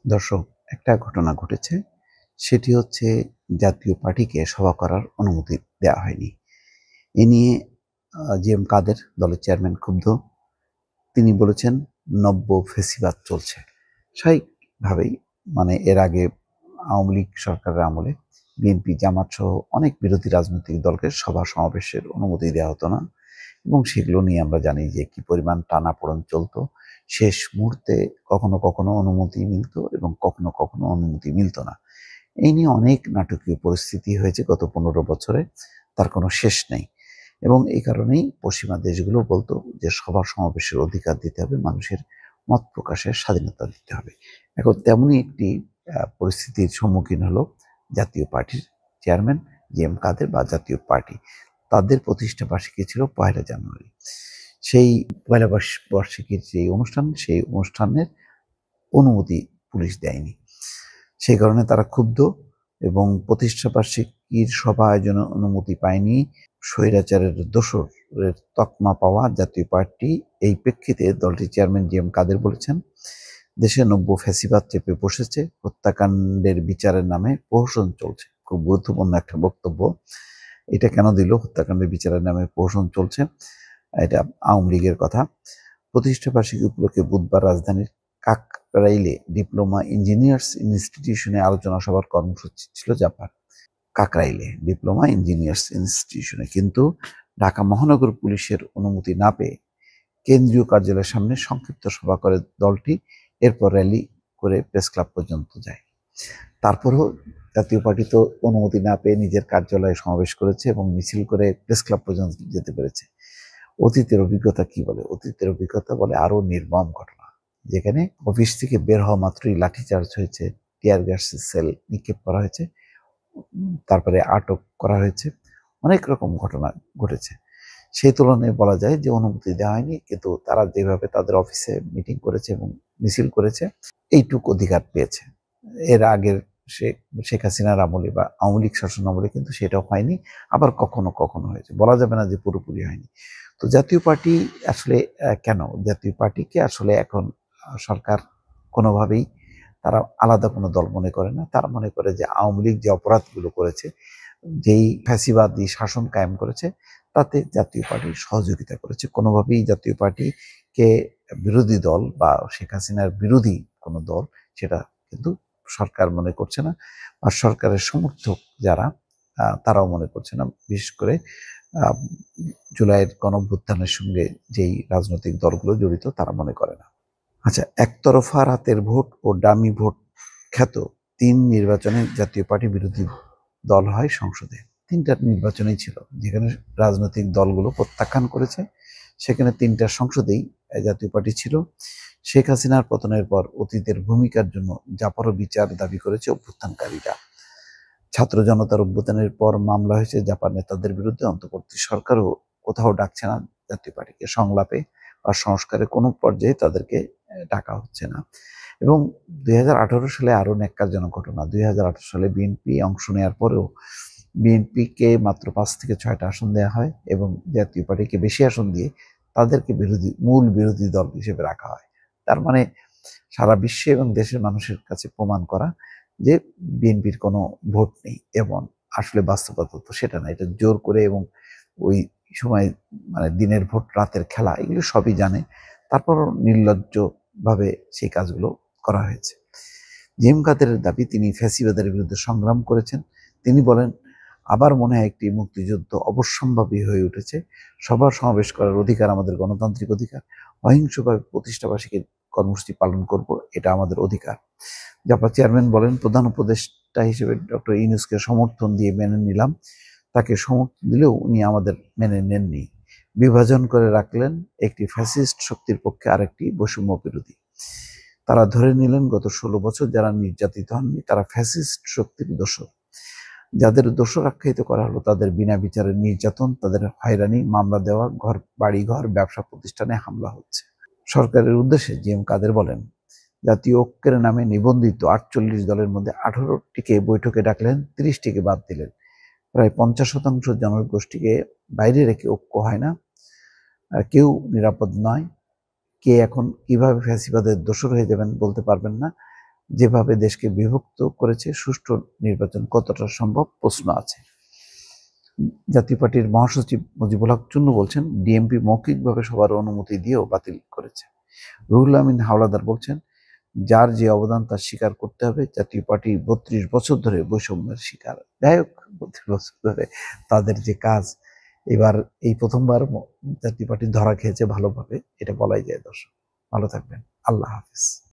দর্শক, একটা ঘটনা ঘটেছে। সেটি হচ্ছে জাতীয় পার্টিকে সভা করার অনুমতি দেওয়া হয়নি। এ নিয়ে জি.এম. কাদের দলের চেয়ারম্যান ক্ষুব্ধ। তিনি বলেছেন, নব্য ফ্যাসিবাদ চলছে। স্বাভাবিকভাবেই এর আগে আওয়ামী লীগ সরকারের আমলে বিএনপি, জামাত সহ অনেক বিরোধী রাজনৈতিক দলকে সভা সমাবেশের অনুমতি দেওয়া হতো না, এবং সেগুলো নিয়ে আমরা জানি যে কি পরিমাণ টানাপোড়েন চলতো। শেষ মুহূর্তে কখনো কখনো অনুমতি মিলত এবং কখনো কখনো অনুমতি মিলত না। এই নিয়ে অনেক নাটকীয় পরিস্থিতি হয়েছে গত 15 বছরে, তার কোনো শেষ নেই। এবং এই কারণেই পশ্চিমা দেশগুলো বলতো যে সভা সমাবেশের অধিকার দিতে হবে, মানুষের মত প্রকাশের স্বাধীনতা দিতে হবে। এখন তেমনই একটি পরিস্থিতির সম্মুখীন হলো জাতীয় পার্টির চেয়ারম্যান জি.এম. কাদের বা জাতীয় পার্টি। তাদের প্রতিষ্ঠা বার্ষিকী ছিল 1 জানুয়ারি। সেই পয়লা বার্ষিকীর যে অনুষ্ঠান, সেই অনুষ্ঠানের অনুমতি পুলিশ দেয়নি। সেই কারণে তারা ক্ষুব্ধ এবং প্রতিষ্ঠা বার্ষিকীর সভা আয়োজনের অনুমতি পায়নি। স্বৈরাচারের দোসরের তকমা পাওয়া জাতীয় পার্টি, এই প্রেক্ষিতে দলটির চেয়ারম্যান জি.এম. কাদের বলেছেন, দেশে নব্য ফ্যাসিবাদ চেপে বসেছে, হত্যাকাণ্ডের বিচারের নামে প্রহসন চলছে। খুব গুরুত্বপূর্ণ একটা বক্তব্য। এটা কেন দিল? হত্যাকাণ্ডের বিচারের নামে প্রহসন চলছে, এটা আওয়ামী লীগের কথা। প্রতিষ্ঠা বার্ষিকী উপলক্ষে বুধবার রাজধানীর কাকরাইলে ডিপ্লোমা ইঞ্জিনিয়ার্স ইনস্টিটিউশনে আলোচনা সভার কর্মসূচি ছিল জাপার। কাকরাইলে ডিপ্লোমা ইঞ্জিনিয়ার্স ইনস্টিটিউশনে, কিন্তু ঢাকা মহানগর পুলিশের অনুমতি না পেয়ে কেন্দ্রীয় কার্যালয়ের সামনে সংক্ষিপ্ত সভা করে দলটি। এরপর র্যালি করে প্রেস ক্লাব পর্যন্ত যায়। তারপরও জাতীয় পার্টি তো অনুমতি না পেয়ে নিজের কার্যালয়ে সমাবেশ করেছে এবং মিছিল করে প্রেস ক্লাব পর্যন্ত যেতে পেরেছে। অতীতের অভিজ্ঞতা কি বলে? অতীতের অভিজ্ঞতা বলে আরো নির্মম ঘটনা, যেখানে অফিস থেকে বের হওয়া মাত্রই লাঠিচার্জ হয়েছে, টিয়ার গ্যাসের সেল নিক্ষেপ করা হয়েছে, তারপরে আটক করা হয়েছে, অনেক রকম ঘটনা ঘটেছে। সেই তুলনায় বলা যায় যে অনুমতি দেওয়া হয়নি, কিন্তু তারা যেভাবে তাদের অফিসে মিটিং করেছে এবং মিছিল করেছে, এইটুক অধিকার পেয়েছে। এর আগের শেখ হাসিনার আমলে বা আওয়ামী লীগ শাসন আমলে কিন্তু সেটাও হয়নি, আবার কখনো কখনো হয়েছে। বলা যাবে না যে পুরোপুরি হয়নি। তো জাতীয় পার্টি আসলে কেন? জাতীয় পার্টিকে আসলে এখন সরকার কোনোভাবেই তারা আলাদা কোনো দল মনে করে না। তারা মনে করে যে আওয়ামী লীগ যে অপরাধগুলো করেছে, যেই ফ্যাসিবাদী শাসন কায়েম করেছে, তাতে জাতীয় পার্টি সহযোগিতা করেছে। কোনোভাবেই জাতীয় পার্টিকে বিরোধী দল বা শেখ হাসিনার বিরোধী কোনো দল, সেটা কিন্তু সরকার মনে করছে না। আর সরকারের সমর্থক যারা, তারাও মনে করছে না। বিশেষ করে জুলাইয়ের গণঅভ্যুত্থানের সঙ্গে যেই রাজনৈতিক দলগুলো জড়িত, তারা মনে করে না। আচ্ছা, একতরফা রাতের ভোট ও ডামি ভোট খ্যাত 3 নির্বাচনে জাতীয় পার্টি বিরোধী দল হয় সংসদে। 3টা নির্বাচনেই ছিল, যেখানে রাজনৈতিক দলগুলো প্রত্যাখ্যান করেছে, সেখানে 3টা সংসদেই জাতীয় পার্টি ছিল। শেখ হাসিনার পতনের পর অতীতের ভূমিকার জন্য জাপারও বিচার দাবি করেছে অভ্যুত্থানকারীরা। ছাত্র জনতার অভ্যুত্থানের পর মামলা হয়েছে জাপার নেতাদের বিরুদ্ধে। অন্তর্বর্তী সরকারও কোথাও ডাকছে না জাতীয় পার্টিকে, সংলাপে বা সংস্কারের কোনো পর্যায়ে তাদেরকে ডাকা হচ্ছে না। এবং 2018 সালে আরো ন্যাক্কারজনক ঘটনা। 2018 সালে বিএনপি অংশ নেওয়ার পরেও বিএনপিকে মাত্র 5 থেকে 6টা আসন দেওয়া হয় এবং জাতীয় পার্টিকে বেশি আসন দিয়ে তাদেরকে মূল বিরোধী দল হিসেবে রাখা হয়। তার মানে সারা বিশ্বে এবং দেশের মানুষের কাছে প্রমাণ করা যে বিএনপির কোনো ভোট নেই, এবং আসলে বাস্তবতা তো সেটা না। এটা জোর করে এবং ওই সময় দিনের ভোট রাতের খেলা, এগুলো সবই জানে, তারপরও নির্লজ্জভাবে সেই কাজগুলো করা হয়েছে। জি.এম. কাদেরের দাবি, তিনি ফ্যাসিবাদের বিরুদ্ধে সংগ্রাম করেছেন। তিনি বলেন, আবার মনে হয় একটি মুক্তিযুদ্ধ অবশ্যম্ভাবী হয়ে উঠেছে। সভা সমাবেশ করার অধিকার আমাদের গণতান্ত্রিক অধিকার। অহিংসভাবে প্রতিষ্ঠা বার্ষিকীর কর্মসূচি পালন করব, এটা আমাদের অধিকার। জাপার চেয়ারম্যান বলেন, প্রধান উপদেষ্টা হিসেবে ডক্টর ইউনূসকে সমর্থন দিয়ে মেনে নিলাম। তাকে সমর্থন দিলেও উনি আমাদের মেনে নেননি। বিভাজন করে রাখলেন, একটি ফ্যাসিস্ট শক্তির পক্ষে আরেকটি বৈষম্য বিরোধী। তারা ধরে নিলেন গত 16 বছর যারা নির্যাতিত হননি তারা ফ্যাসিস্ট শক্তির দোসর। যাদের দোসর আখ্যায়িত করা হলো, তাদের বিনা বিচারে নির্যাতন, তাদের হয়রানি, মামলা দেওয়া, বাড়িঘর, ব্যবসা প্রতিষ্ঠানে হামলা হচ্ছে। সরকারের উদ্দেশ্যে জি.এম. কাদের বলেন, জাতীয় ঐক্যের নামে নিবন্ধিত 48 দলের মধ্যে 18টিকে বৈঠকে ডাকলেন, 30টিকে বাদ দিলেন। প্রায় 50% জনগোষ্ঠীকে বাইরে রেখে ঐক্য হয় না। কেউ নিরাপদ নয়। কে এখন কিভাবে ফ্যাসিবাদের দোসর হয়ে যাবেন বলতে পারবেন না। যেভাবে দেশকে বিভক্ত করেছে, সুষ্ঠু নির্বাচন কতটা সম্ভব প্রশ্ন আছে। জাতীয় পার্টির মহাসচিব মুজিবুল হক চুন্নু বলছেন, ডিএমপি মৌখিকভাবে সবার অনুমতি দিয়েও বাতিল করেছে। রুহুল আমিন হাওলাদার বলছেন, যার যে অবদান তার স্বীকার করতে হবে। জাতীয় পার্টি 32 বছর ধরে বৈষম্যের শিকার। যাই হোক, 32 বছর ধরে তাদের যে কাজ, এবার এই প্রথমবার জাতীয় পার্টি ধরা খেয়েছে ভালোভাবে, এটা বলাই যায়। দর্শক ভালো থাকবেন, আল্লাহ হাফিজ।